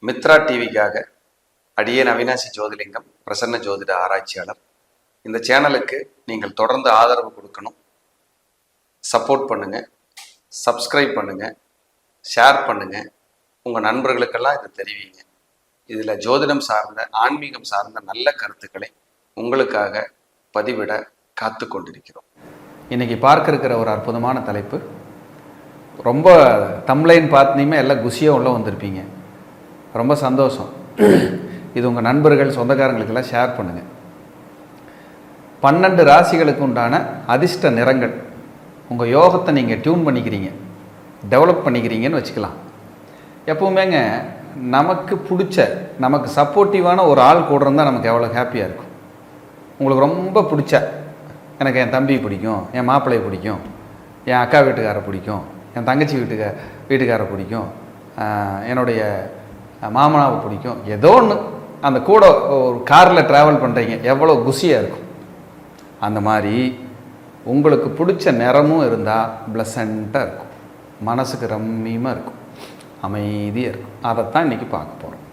மித்ரா டிவிக்காக அடியேன் அவினாசி ஜோதிலிங்கம், பிரசன்ன ஜோதிட ஆராய்ச்சியாளர். இந்த சேனலுக்கு நீங்கள் தொடர்ந்து ஆதரவு கொடுக்கணும். சப்போர்ட் பண்ணுங்க, சப்ஸ்கிரைப் பண்ணுங்க, ஷேர் பண்ணுங்க, உங்கள் நண்பர்களுக்கெல்லாம் இதை தெரிவிங்க. இதில் ஜோதிடம் சார்ந்த, ஆன்மீகம் சார்ந்த நல்ல கருத்துக்களை உங்களுக்காக பதிவிட காத்து கொண்டிருக்கிறோம். இன்னைக்கு பார்க்க இருக்கிற ஒரு அற்புதமான தலைப்பு. ரொம்ப தம்ப்லைன் பார்த்தீங்கன்னா எல்லாம் குஷியாக உள்ள வந்திருப்பீங்க. ரொம்ப சந்தோஷம். இது உங்கள் நண்பர்கள், சொந்தக்காரங்களுக்கெல்லாம் ஷேர் பண்ணுங்கள். 12 ராசிகளுக்கு உண்டான அதிர்ஷ்ட நிறங்கள். உங்கள் யோகத்தை நீங்கள் டியூன் பண்ணிக்கிறீங்க, டெவலப் பண்ணிக்கிறீங்கன்னு வச்சுக்கலாம். எப்போவுமேங்க நமக்கு பிடிச்ச, நமக்கு சப்போர்ட்டிவான ஒரு ஆள் கூட இருந்தால் நமக்கு எவ்வளோ ஹாப்பியாக இருக்கும். உங்களுக்கு ரொம்ப பிடிச்ச, எனக்கு என் தம்பி பிடிக்கும், என் மாப்பிள்ளையை பிடிக்கும், என் அக்கா வீட்டுக்காரை பிடிக்கும், என் தங்கச்சி வீட்டுக்காரை பிடிக்கும், என்னுடைய மாமனாவை பிடிக்கும், ஏதோ ஒன்று. அந்த கூட ஒரு காரில் ட்ராவல் பண்ணுறீங்க, எவ்வளோ குஷியாக இருக்கும். அந்த மாதிரி உங்களுக்கு பிடிச்ச நிறமும் இருந்தால் ப்ளசண்ட்டாக இருக்கும், மனசுக்கு ரம்மியமாக இருக்கும், அமைதியாக இருக்கும். அதைத்தான் இன்றைக்கி பார்க்க போகிறோம்.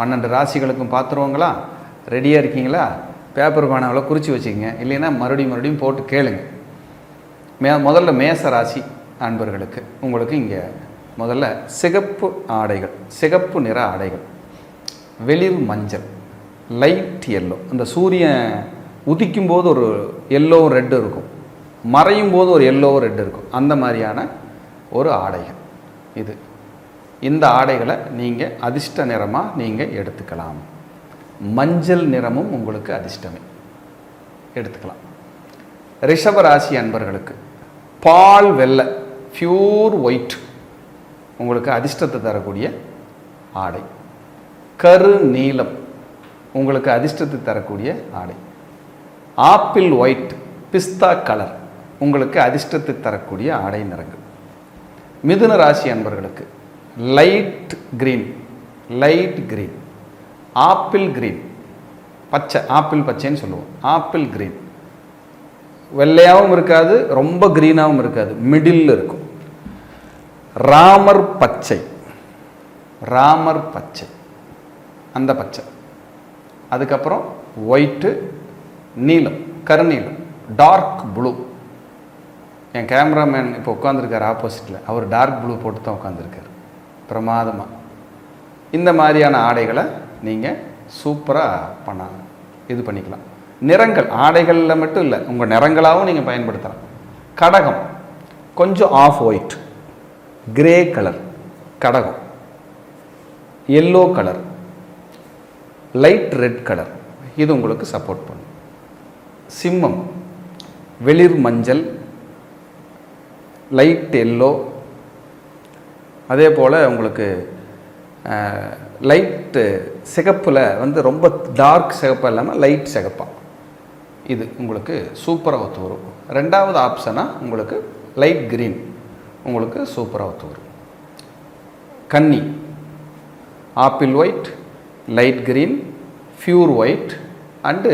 12 ராசிகளுக்கும் பார்த்துருவோங்களா? ரெடியாக இருக்கீங்களா? பேப்பர் பேனாவில் குறித்து வச்சுக்கோங்க, இல்லைன்னா மறுபடியும் போட்டு கேளுங்க. முதல்ல மேச ராசி அன்பர்களுக்கு உங்களுக்கு இங்கே முதல்ல சிகப்பு ஆடைகள், சிகப்பு நிற ஆடைகள், வெளிர் மஞ்சள், லைட் எல்லோ. அந்த சூரியன் உதிக்கும் போது ஒரு எல்லோவும் ரெட்டு இருக்கும், மறையும் போது ஒரு எல்லோவும் ரெட்டு இருக்கும். அந்த மாதிரியான ஒரு ஆடைகள் இது. இந்த ஆடைகளை நீங்கள் அதிர்ஷ்ட நிறமாக நீங்கள் எடுத்துக்கலாம். மஞ்சள் நிறமும் உங்களுக்கு அதிர்ஷ்டமே, எடுத்துக்கலாம். ரிஷப ராசி அன்பர்களுக்கு பால் வெள்ளை, பியூர் ஒயிட் உங்களுக்கு அதிர்ஷ்டத்தை தரக்கூடிய ஆடை. கரு நீலம் உங்களுக்கு அதிர்ஷ்டத்தை தரக்கூடிய ஆடை. ஆப்பிள் ஒயிட், பிஸ்தா கலர் உங்களுக்கு அதிர்ஷ்டத்தை தரக்கூடிய ஆடை நிறங்கள். மிதுன ராசி அன்பர்களுக்கு light green, light green, apple green, பச்சை, ஆப்பிள் பச்சைன்னு சொல்லுவோம். ஆப்பிள் கிரீன் வெள்ளையாகவும் இருக்காது, ரொம்ப கிரீனாகவும் இருக்காது, மிடில் இருக்கும். ராமர் பச்சை, ராமர் பச்சை, அந்த பச்சை. அதுக்கப்புறம் ஒயிட்டு, நீலம், கருநீலம், டார்க் ப்ளூ. என் கேமராமேன் இப்போ உட்காந்துருக்கார் ஆப்போசிட்டில், அவர் டார்க் ப்ளூ போட்டு தான் உட்காந்துருக்கார், பிரமாதமாக. இந்த மாதிரியான ஆடைகளை நீங்கள் சூப்பராக இது பண்ணிக்கலாம். நிறங்கள் ஆடைகளில் மட்டும் இல்லை, உங்கள் நிறங்களாகவும் நீங்கள் பயன்படுத்தலாம். கடகம் கொஞ்சம் ஆஃப் ஒயிட், கிரே கலர் கடகம், yellow colour, light red colour, இது உங்களுக்கு சப்போர்ட் பண்ணும். சிம்மம் வெளிர் மஞ்சள், லைட் எல்லோ, அதே போல் உங்களுக்கு லைட்டு சிகப்பில் ரொம்ப டார்க் சிகப்பாக இல்லாமல் லைட் சிகப்பாக, இது உங்களுக்கு சூப்பராக ஒத்து வரும். ரெண்டாவது ஆப்ஷனாக உங்களுக்கு லைட் கிரீன் உங்களுக்கு சூப்பராக ஒத்து வரும். கன்னி apple white, light green, pure white and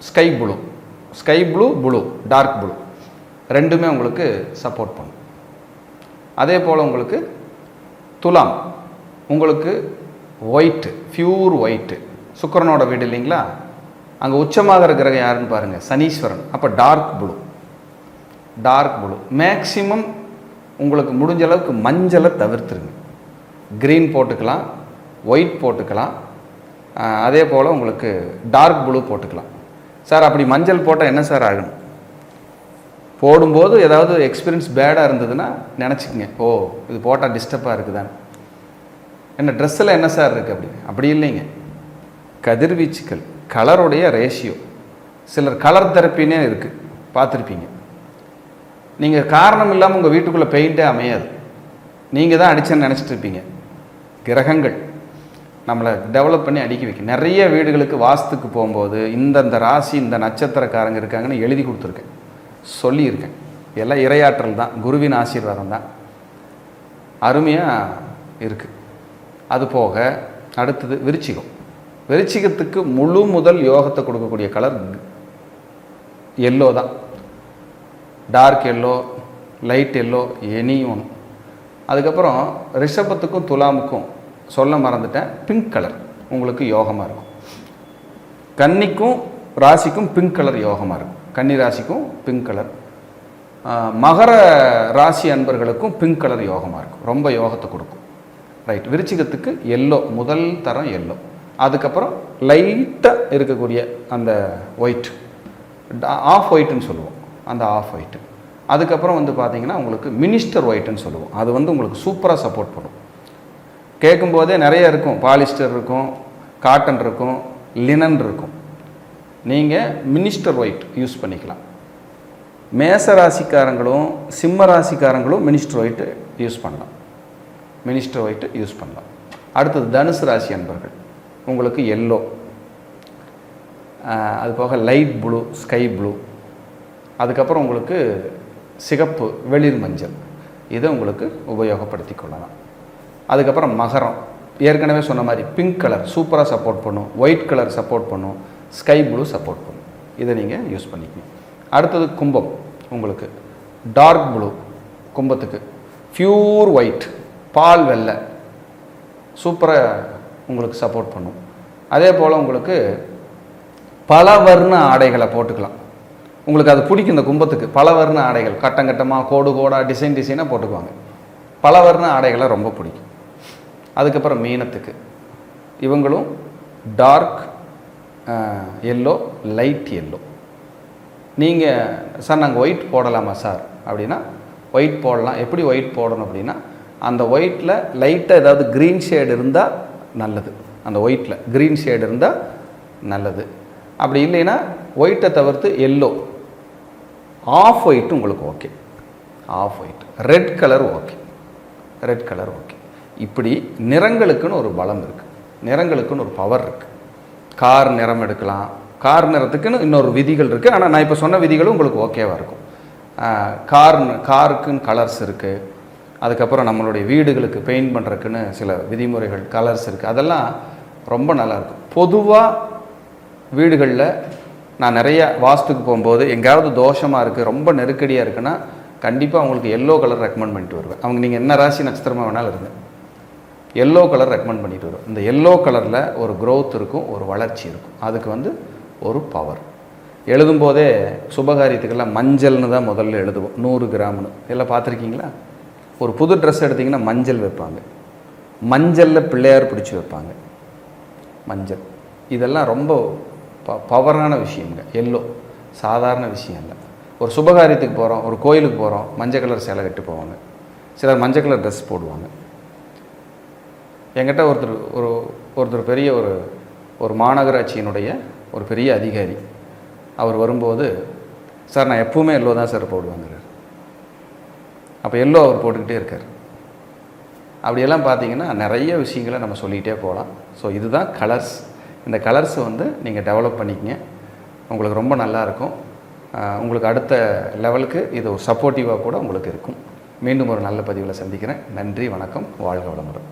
sky blue, sky blue, blue, dark blue ரெண்டுமே உங்களுக்கு சப்போர்ட் பண்ணும். அதே போல் உங்களுக்கு துலாம் உங்களுக்கு ஒயிட்டு, பியூர் ஒயிட்டு, சுக்கிரனோட வீடு இல்லைங்களா, அங்கே உச்சமாக கிரகம் யாருன்னு பாருங்கள், சனீஸ்வரன். அப்போ dark blue, dark blue. Maximum உங்களுக்கு முடிஞ்ச அளவுக்கு மஞ்சளை தவிர்த்துருங்க. க்ரீன் போட்டுக்கலாம், ஒயிட் போட்டுக்கலாம், அதே போல் உங்களுக்கு டார்க் ப்ளூ போட்டுக்கலாம். சார் அப்படி மஞ்சள் போட்டால் என்ன சார் ஆகணும்? போடும்போது ஏதாவது எக்ஸ்பீரியன்ஸ் பேடாக இருந்ததுன்னா நினச்சிக்கங்க, ஓ இது போட்டால் டிஸ்டர்பாக இருக்குதான்னு. என்ன ட்ரெஸ்ஸில் என்ன சார் இருக்குது அப்படி இல்லைங்க. கதிர்வீச்சுக்கள், கலருடைய ரேஷியோ. சிலர் கலர் தெரப்பின்னே இருக்குது, பார்த்துருப்பீங்க. நீங்கள் காரணம் இல்லாமல் உங்கள் வீட்டுக்குள்ளே பெயிண்டே அமையாது, நீங்கள் தான் அடிச்சேன்னு நினச்சிட்டு இருப்பீங்க. கிரகங்கள் நம்மளை டெவலப் பண்ணி அடிக்க வைக்க. நிறைய வீடுகளுக்கு வாஸ்துக்கு போகும்போது இந்தந்த ராசி, இந்த நட்சத்திரக்காரங்க இருக்காங்கன்னு எழுதி கொடுத்துருக்கேன், சொல்லியிருக்கேன். எல்லாம் இறையாற்றல் தான், குருவின் ஆசீர்வாதம் தான், அருமையாக இருக்குது. அது போக அடுத்தது விருச்சிகம். விருச்சிகத்துக்கு முழு முதல் யோகத்தை கொடுக்கக்கூடிய கலர் எல்லோ தான். Dark yellow, light yellow, any one. அதுக்கப்புறம் ரிஷபத்துக்கும் துலாமுக்கும் சொல்ல மறந்துட்டேன், பிங்க் கலர் உங்களுக்கு யோகமாக இருக்கும். கன்னிக்கும் ராசிக்கும் பிங்க் கலர் யோகமாக இருக்கும். கன்னி ராசிக்கும் பிங்க் கலர், மகர ராசி அன்பர்களுக்கும் பிங்க் கலர் யோகமாக இருக்கும், ரொம்ப யோகத்தை கொடுக்கும். ரைட். விருச்சிகத்துக்கு எல்லோ, முதல் தரம் எல்லோ. அதுக்கப்புறம் லைட்டாக இருக்கக்கூடிய அந்த ஒயிட், ஆஃப் ஒயிட்டுன்னு சொல்லுவோம், அந்த ஆஃப் ஒயிட்டு. அதுக்கப்புறம் வந்து பார்த்திங்கன்னா உங்களுக்கு மினிஸ்டர் ஒயிட்டுன்னு சொல்லுவோம். அது வந்து உங்களுக்கு சூப்பராக சப்போர்ட் பண்ணும். கேட்கும்போதே நிறைய இருக்கும், பாலிஸ்டர் இருக்கும், காட்டன் இருக்கும், லினன் இருக்கும். நீங்கள் மினிஸ்டர் ஒயிட் யூஸ் பண்ணிக்கலாம். மேச ராசிக்காரங்களும் சிம்ம ராசிக்காரங்களும் மினிஸ்டர் ஒயிட்டு யூஸ் பண்ணலாம், மினிஸ்டர் ஒயிட்டு யூஸ் பண்ணலாம். அடுத்தது தனுசு ராசி அன்பர்கள், உங்களுக்கு எல்லோ, அது போக லைட் ப்ளூ, ஸ்கை ப்ளூ, அதுக்கப்புறம் உங்களுக்கு சிகப்பு, வெளிர் மஞ்சள், இதை உங்களுக்கு உபயோகப்படுத்தி கொள்ளலாம். அதுக்கப்புறம் மகரம், ஏற்கனவே சொன்ன மாதிரி பிங்க் கலர் சூப்பராக சப்போர்ட் பண்ணும், ஒயிட் கலர் சப்போர்ட் பண்ணும், ஸ்கை ப்ளூ சப்போர்ட் பண்ணும். இதை நீங்கள் யூஸ் பண்ணிக்கணும். அடுத்தது கும்பம், உங்களுக்கு டார்க் ப்ளூ, கும்பத்துக்கு பியூர் ஒயிட், பால் வெள்ளை, சூப்பராக உங்களுக்கு சப்போர்ட் பண்ணும். அதே போல் உங்களுக்கு பல வர்ண ஆடைகளை போட்டுக்கலாம். உங்களுக்கு அது பிடிக்கும். இந்த கும்பத்துக்கு பல வர்ண ஆடைகள், கட்டங்கட்டமாக, கோடு கோடாக, டிசைனாக போட்டுக்குவாங்க. பல வர்ண ஆடைகளை ரொம்ப பிடிக்கும். அதுக்கப்புறம் மீனத்துக்கு இவங்களும் டார்க் எல்லோ, லைட் எல்லோ. நீங்கள் சார் நாங்கள் ஒயிட் போடலாமா சார் அப்படின்னா ஒயிட் போடலாம். எப்படி ஒயிட் போடணும் அப்படின்னா, அந்த ஒயிட்டில் லைட்டாக ஏதாவது க்ரீன் ஷேடு இருந்தால் நல்லது. அந்த ஒயிட்டில் க்ரீன் ஷேடு இருந்தால் நல்லது. அப்படி இல்லைன்னா ஒயிட்டை தவிர்த்து எல்லோ, ஆஃப் ஒயிட்டு உங்களுக்கு okay, off white, red colour okay, red colour okay. இப்படி நிறங்களுக்குன்னு ஒரு பலம் இருக்குது, நிறங்களுக்குன்னு ஒரு பவர் இருக்குது. கார் நிறம் எடுக்கலாம், கார் நிறத்துக்குன்னு இன்னொரு விதிகள் இருக்குது. ஆனால் நான் இப்போ சொன்ன விதிகளும் உங்களுக்கு ஓகேவாக இருக்கும். காருக்குன்னு கலர்ஸ் இருக்குது. அதுக்கப்புறம் நம்மளுடைய வீடுகளுக்கு பெயிண்ட் பண்ணுறதுக்குன்னு சில விதிமுறைகள், கலர்ஸ் இருக்குது. அதெல்லாம் ரொம்ப நல்லாயிருக்கும். பொதுவாக வீடுகளில் நான் நிறைய வாஸ்துக்கு போகும்போது எங்கேயாவது தோஷமாக இருக்குது, ரொம்ப நெருக்கடியாக இருக்குன்னா கண்டிப்பாக அவங்களுக்கு எல்லோ கலர் ரெக்கமெண்ட் பண்ணிட்டு வருவேன். அவங்க நீங்கள் என்ன ராசி நட்சத்திரமாக வேணாலும் இருங்க, எல்லோ கலர் ரெக்கமெண்ட் பண்ணிட்டு வருவேன். இந்த எல்லோ கலரில் ஒரு க்ரோத் இருக்கும், ஒரு வளர்ச்சி இருக்கும். அதுக்கு வந்து ஒரு பவர். எழுதும்போதே சுபகாரியத்துக்கெல்லாம் மஞ்சள்னு தான் முதல்ல எழுதுவோம், 100 கிராம்னு. எல்லாம் பார்த்துருக்கீங்களா? ஒரு புது ட்ரெஸ் எடுத்திங்கன்னா மஞ்சள் வைப்பாங்க, மஞ்சளில் பிள்ளையார் பிடிச்சி வைப்பாங்க, மஞ்சள். இதெல்லாம் ரொம்ப பவரான விஷயங்க. எல்லோ சாதாரண விஷயம் இல்லை. ஒரு சுபகாரியத்துக்கு போகிறோம், ஒரு கோயிலுக்கு போகிறோம், மஞ்சள் கலர் சேலை கட்டி போவாங்க, சிலர் மஞ்சள் கலர் ட்ரெஸ் போடுவாங்க. என்கிட்ட ஒருத்தர் பெரிய ஒரு மாநகராட்சியினுடைய ஒரு பெரிய அதிகாரி, அவர் வரும்போது, சார் நான் எப்பவுமே எல்லோ தான் சார் போடுவாங்கிறார். அப்போ எல்லோ அவர் போட்டுக்கிட்டே இருக்கார். அப்படியெல்லாம் பார்த்தீங்கன்னா நிறைய விஷயங்களை நம்ம சொல்லிகிட்டே போகலாம். ஸோ இதுதான் கலர்ஸ். இந்த கலர்ஸை வந்து நீங்கள் டெவலப் பண்ணிக்கங்க, உங்களுக்கு ரொம்ப நல்லாயிருக்கும். உங்களுக்கு அடுத்த லெவலுக்கு இது ஒரு சப்போர்ட்டிவாக கூட உங்களுக்கு இருக்கும். மீண்டும் ஒரு நல்ல பதிவில் சந்திக்கிறேன். நன்றி, வணக்கம், வாழ்க வளமுடன்.